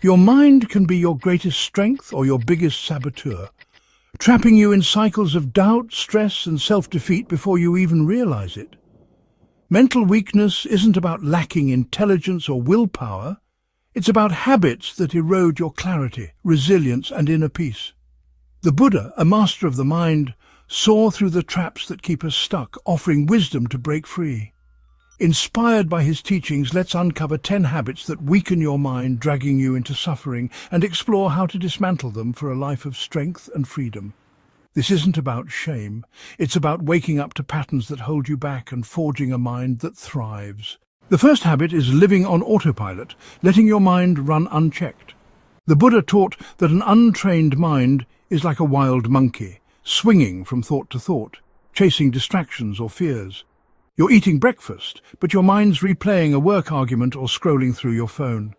Your mind can be your greatest strength or your biggest saboteur, trapping you in cycles of doubt, stress, and self-defeat before you even realize it. Mental weakness isn't about lacking intelligence or willpower. It's about habits that erode your clarity, resilience, and inner peace. The Buddha, a master of the mind, saw through the traps that keep us stuck, offering wisdom to break free. Inspired by his teachings, let's uncover 10 habits that weaken your mind, dragging you into suffering, and explore how to dismantle them for a life of strength and freedom. This isn't about shame. It's about waking up to patterns that hold you back and forging a mind that thrives. The first habit is living on autopilot, letting your mind run unchecked. The Buddha taught that an untrained mind is like a wild monkey, swinging from thought to thought, chasing distractions or fears. You're eating breakfast, but your mind's replaying a work argument or scrolling through your phone.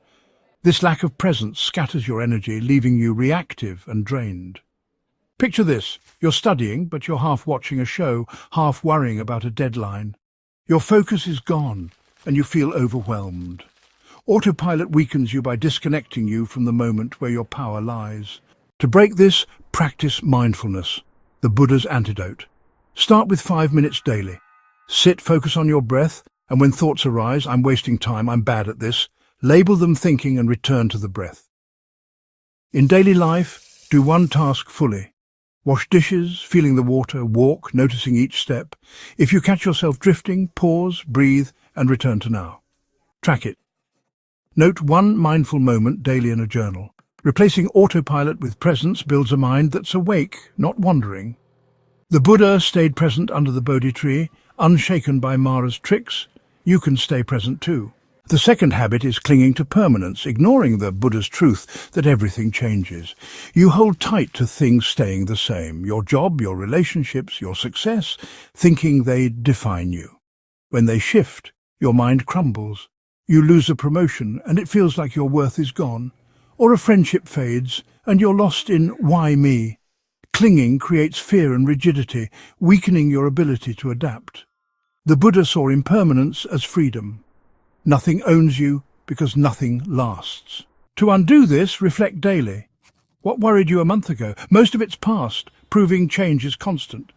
This lack of presence scatters your energy, leaving you reactive and drained. Picture this. You're studying, but you're half watching a show, half worrying about a deadline. Your focus is gone, and you feel overwhelmed. Autopilot weakens you by disconnecting you from the moment where your power lies. To break this, practice mindfulness, the Buddha's antidote. Start with 5 minutes daily. Sit, focus on your breath, and when thoughts arise, I'm wasting time, I'm bad at this, label them thinking and return to the breath. In daily life, do one task fully. Wash dishes, feeling the water, walk, noticing each step. If you catch yourself drifting, pause, breathe, and return to now. Track it. Note one mindful moment daily in a journal. Replacing autopilot with presence builds a mind that's awake, not wandering. The Buddha stayed present under the Bodhi tree, unshaken by Mara's tricks. You can stay present too. The second habit is clinging to permanence, ignoring the Buddha's truth that everything changes. You hold tight to things staying the same, your job, your relationships, your success, thinking they define you. When they shift, your mind crumbles. You lose a promotion and it feels like your worth is gone. Or a friendship fades and you're lost in why me. Clinging creates fear and rigidity, weakening your ability to adapt. The Buddha saw impermanence as freedom. Nothing owns you because nothing lasts. To undo this, reflect daily. What worried you a month ago? Most of it's past, proving change is constant.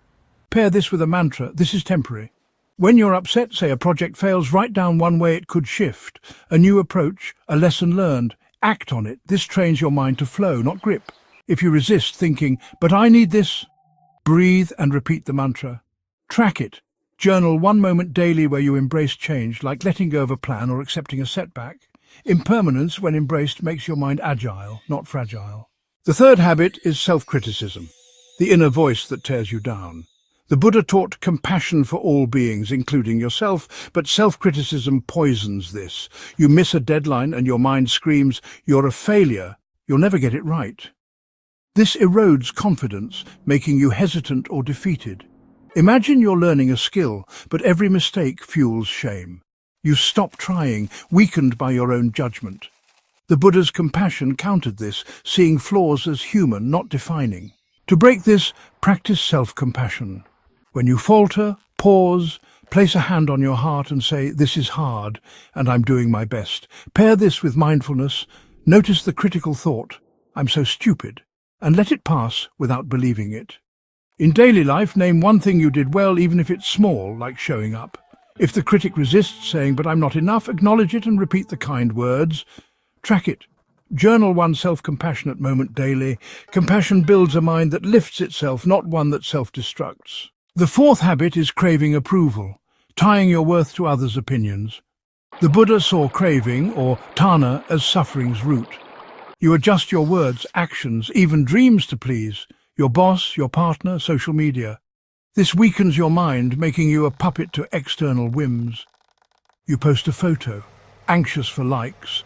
Pair this with a mantra, this is temporary. When you're upset, say a project fails, write down one way it could shift. A new approach, a lesson learned. Act on it. This trains your mind to flow, not grip. If you resist thinking, but I need this, breathe and repeat the mantra. Track it. Journal one moment daily where you embrace change, like letting go of a plan or accepting a setback. Impermanence, when embraced, makes your mind agile, not fragile. The third habit is self-criticism, the inner voice that tears you down. The Buddha taught compassion for all beings, including yourself, but self-criticism poisons this. You miss a deadline and your mind screams, you're a failure, you'll never get it right. This erodes confidence, making you hesitant or defeated. Imagine you're learning a skill, but every mistake fuels shame. You stop trying, weakened by your own judgment. The Buddha's compassion countered this, seeing flaws as human, not defining. To break this, practice self-compassion. When you falter, pause, place a hand on your heart and say, this is hard, and I'm doing my best. Pair this with mindfulness. Notice the critical thought, I'm so stupid, and let it pass without believing it. In daily life, name one thing you did well, even if it's small, like showing up. If the critic resists saying, but I'm not enough, acknowledge it and repeat the kind words. Track it. Journal one self-compassionate moment daily. Compassion builds a mind that lifts itself, not one that self-destructs. The fourth habit is craving approval, tying your worth to others' opinions. The Buddha saw craving, or tanha, as suffering's root. You adjust your words, actions, even dreams to please. Your boss, your partner, social media. This weakens your mind, making you a puppet to external whims. You post a photo, anxious for likes,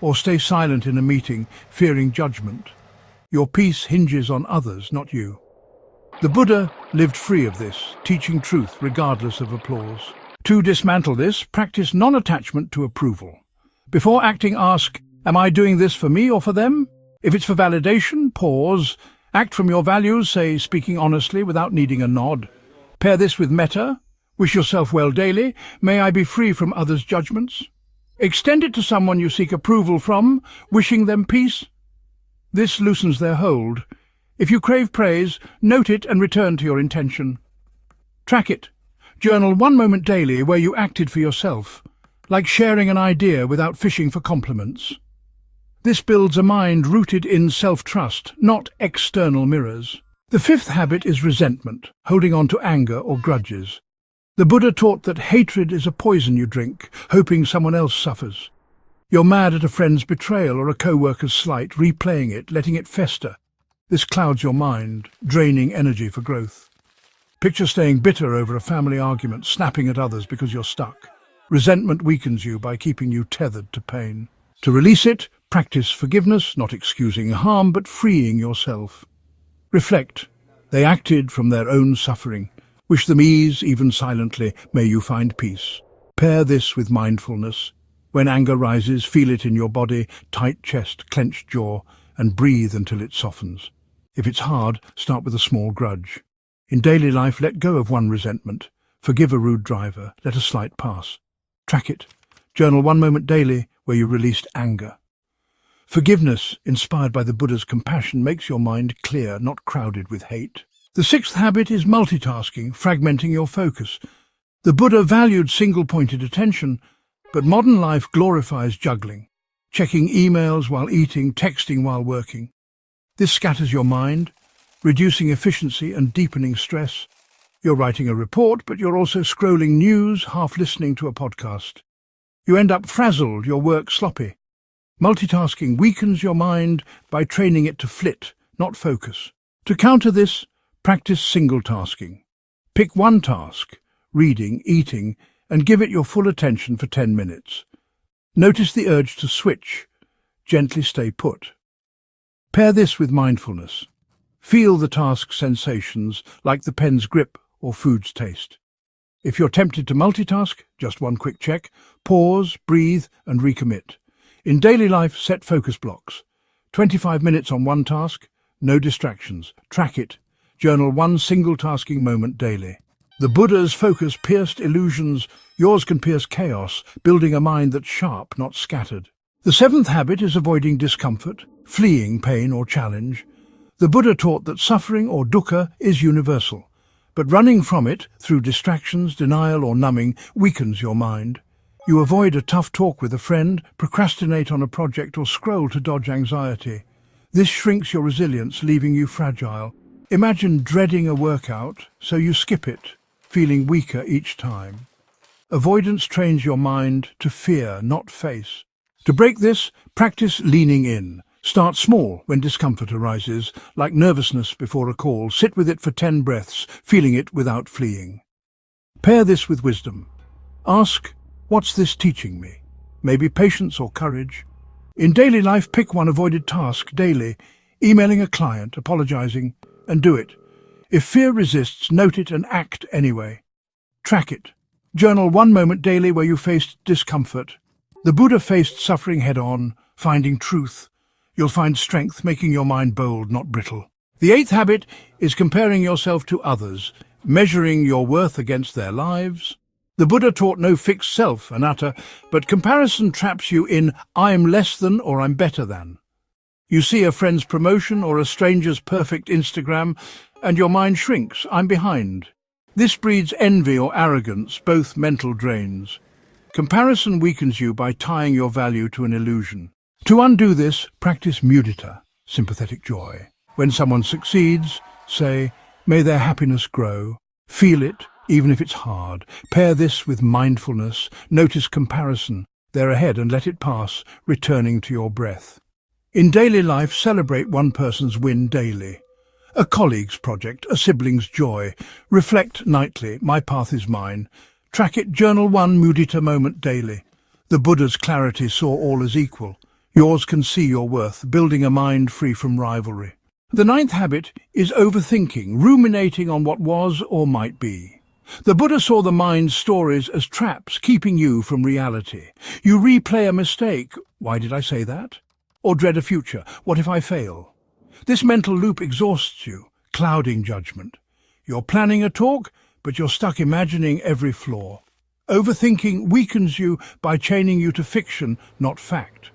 or stay silent in a meeting, fearing judgment. Your peace hinges on others, not you. The Buddha lived free of this, teaching truth regardless of applause. To dismantle this, practice non-attachment to approval. Before acting, ask, am I doing this for me or for them? If it's for validation, pause. Act from your values, say, speaking honestly without needing a nod. Pair this with metta. Wish yourself well daily. May I be free from others' judgments. Extend it to someone you seek approval from, wishing them peace. This loosens their hold. If you crave praise, note it and return to your intention. Track it. Journal one moment daily where you acted for yourself, like sharing an idea without fishing for compliments. This builds a mind rooted in self-trust, not external mirrors. The fifth habit is resentment, holding on to anger or grudges. The Buddha taught that hatred is a poison you drink, hoping someone else suffers. You're mad at a friend's betrayal or a co-worker's slight, replaying it, letting it fester. This clouds your mind, draining energy for growth. Picture staying bitter over a family argument, snapping at others because you're stuck. Resentment weakens you by keeping you tethered to pain. To release it, practice forgiveness, not excusing harm, but freeing yourself. Reflect. They acted from their own suffering. Wish them ease, even silently. May you find peace. Pair this with mindfulness. When anger rises, feel it in your body, tight chest, clenched jaw, and breathe until it softens. If it's hard, start with a small grudge. In daily life, let go of one resentment. Forgive a rude driver. Let a slight pass. Track it. Journal one moment daily where you released anger. Forgiveness, inspired by the Buddha's compassion, makes your mind clear, not crowded with hate. The sixth habit is multitasking, fragmenting your focus. The Buddha valued single-pointed attention, but modern life glorifies juggling, checking emails while eating, texting while working. This scatters your mind, reducing efficiency and deepening stress. You're writing a report, but you're also scrolling news, half listening to a podcast. You end up frazzled, your work sloppy. Multitasking weakens your mind by training it to flit, not focus. To counter this, practice single-tasking. Pick one task, reading, eating, and give it your full attention for 10 minutes. Notice the urge to switch. Gently stay put. Pair this with mindfulness. Feel the task's sensations, like the pen's grip or food's taste. If you're tempted to multitask, just one quick check, pause, breathe, and recommit. In daily life, set focus blocks. 25 minutes on one task, no distractions. Track it. Journal one single-tasking moment daily. The Buddha's focus pierced illusions. Yours can pierce chaos, building a mind that's sharp, not scattered. The seventh habit is avoiding discomfort, fleeing pain or challenge. The Buddha taught that suffering or dukkha is universal, but running from it through distractions, denial or numbing weakens your mind. You avoid a tough talk with a friend, procrastinate on a project or scroll to dodge anxiety. This shrinks your resilience, leaving you fragile. Imagine dreading a workout, so you skip it, feeling weaker each time. Avoidance trains your mind to fear, not face. To break this, practice leaning in. Start small when discomfort arises, like nervousness before a call. Sit with it for 10 breaths, feeling it without fleeing. Pair this with wisdom. Ask, what's this teaching me? Maybe patience or courage. In daily life, pick one avoided task daily, emailing a client, apologizing, and do it. If fear resists, note it and act anyway. Track it. Journal one moment daily where you faced discomfort. The Buddha faced suffering head-on, finding truth. You'll find strength, making your mind bold, not brittle. The eighth habit is comparing yourself to others, measuring your worth against their lives. The Buddha taught no fixed self, anatta, but comparison traps you in I'm less than or I'm better than. You see a friend's promotion or a stranger's perfect Instagram, and your mind shrinks, I'm behind. This breeds envy or arrogance, both mental drains. Comparison weakens you by tying your value to an illusion. To undo this, practice mudita, sympathetic joy. When someone succeeds, say, may their happiness grow. Feel it, even if it's hard. Pair this with mindfulness. Notice comparison. They're ahead and let it pass, returning to your breath. In daily life, celebrate one person's win daily. A colleague's project, a sibling's joy. Reflect nightly, my path is mine. Track it, journal one mudita moment daily. The Buddha's clarity saw all as equal. Yours can see your worth, building a mind free from rivalry. The ninth habit is overthinking, ruminating on what was or might be. The Buddha saw the mind's stories as traps, keeping you from reality. You replay a mistake. Why did I say that? Or dread a future. What if I fail? This mental loop exhausts you, clouding judgment. You're planning a talk, but you're stuck imagining every flaw. Overthinking weakens you by chaining you to fiction, not fact.